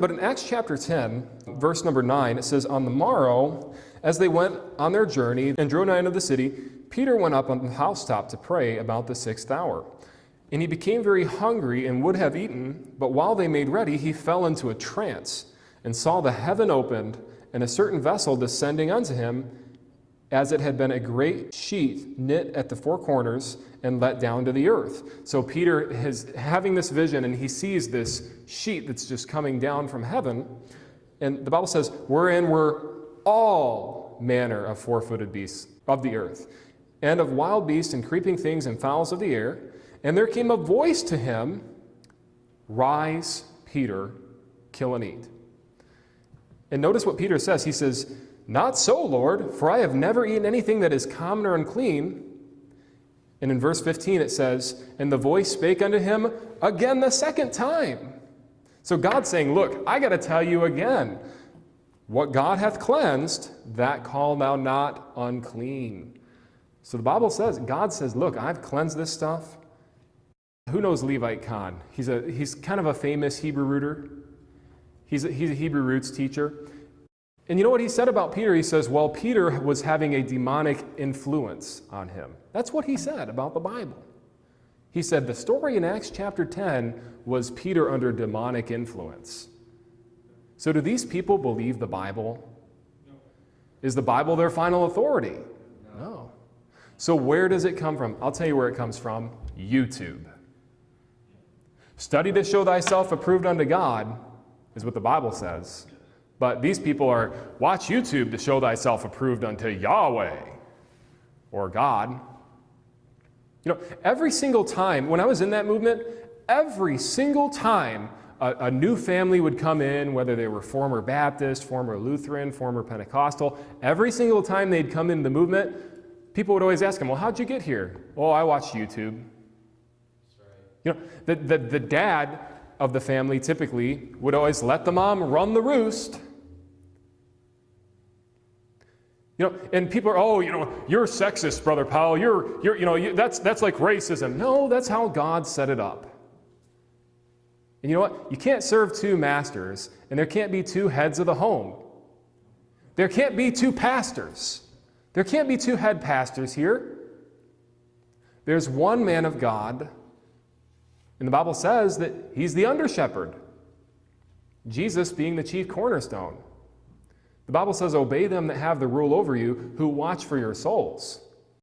But in Acts chapter 10, verse number 9, it says, "On the morrow, as they went on their journey and drew nigh unto the city, Peter went up on the housetop to pray about the 6th hour. And he became very hungry and would have eaten, but while they made ready, he fell into a trance, and saw the heaven opened, and a certain vessel descending unto him, as it had been a great sheet knit at the four corners and let down to the earth." So Peter is having this vision, and he sees this sheet that's just coming down from heaven. And the Bible says, "Wherein were all manner of four-footed beasts of the earth, and of wild beasts and creeping things and fowls of the air. And there came a voice to him, Rise, Peter, kill and eat." And notice what Peter says. He says, "Not so, Lord, for I have never eaten anything that is common or unclean." And in verse 15 it says, "And the voice spake unto him again the second time." So God's saying, look, I got to tell you again, what God hath cleansed, that call thou not unclean. So the Bible says, God says, look, I've cleansed this stuff. Who knows Levite Khan? He's kind of a famous Hebrew rooter. He's a Hebrew roots teacher. And you know what he said about Peter? He says, well, Peter was having a demonic influence on him. That's what he said about the Bible. He said the story in Acts chapter 10 was Peter under demonic influence. So do these people believe the Bible? No. Is the Bible their final authority? No. So where does it come from? I'll tell you where it comes from. YouTube. Study to show thyself approved unto God is what the Bible says. But these people are, watch YouTube to show thyself approved unto Yahweh or God. You know, every single time, when I was in that movement, every single time a new family would come in, whether they were former Baptist, former Lutheran, former Pentecostal, every single time they'd come into the movement, people would always ask them, well, how'd you get here? Oh, I watched YouTube. That's right. You know, the dad of the family typically would always let the mom run the roost. You know, and people are, oh, you know, you're sexist, Brother Powell. That's like racism. No, that's how God set it up. And you know what? You can't serve two masters, and there can't be two heads of the home. There can't be two pastors. There can't be two head pastors here. There's one man of God, and the Bible says that he's the under-shepherd, Jesus being the chief cornerstone. The Bible says, obey them that have the rule over you, who watch for your souls.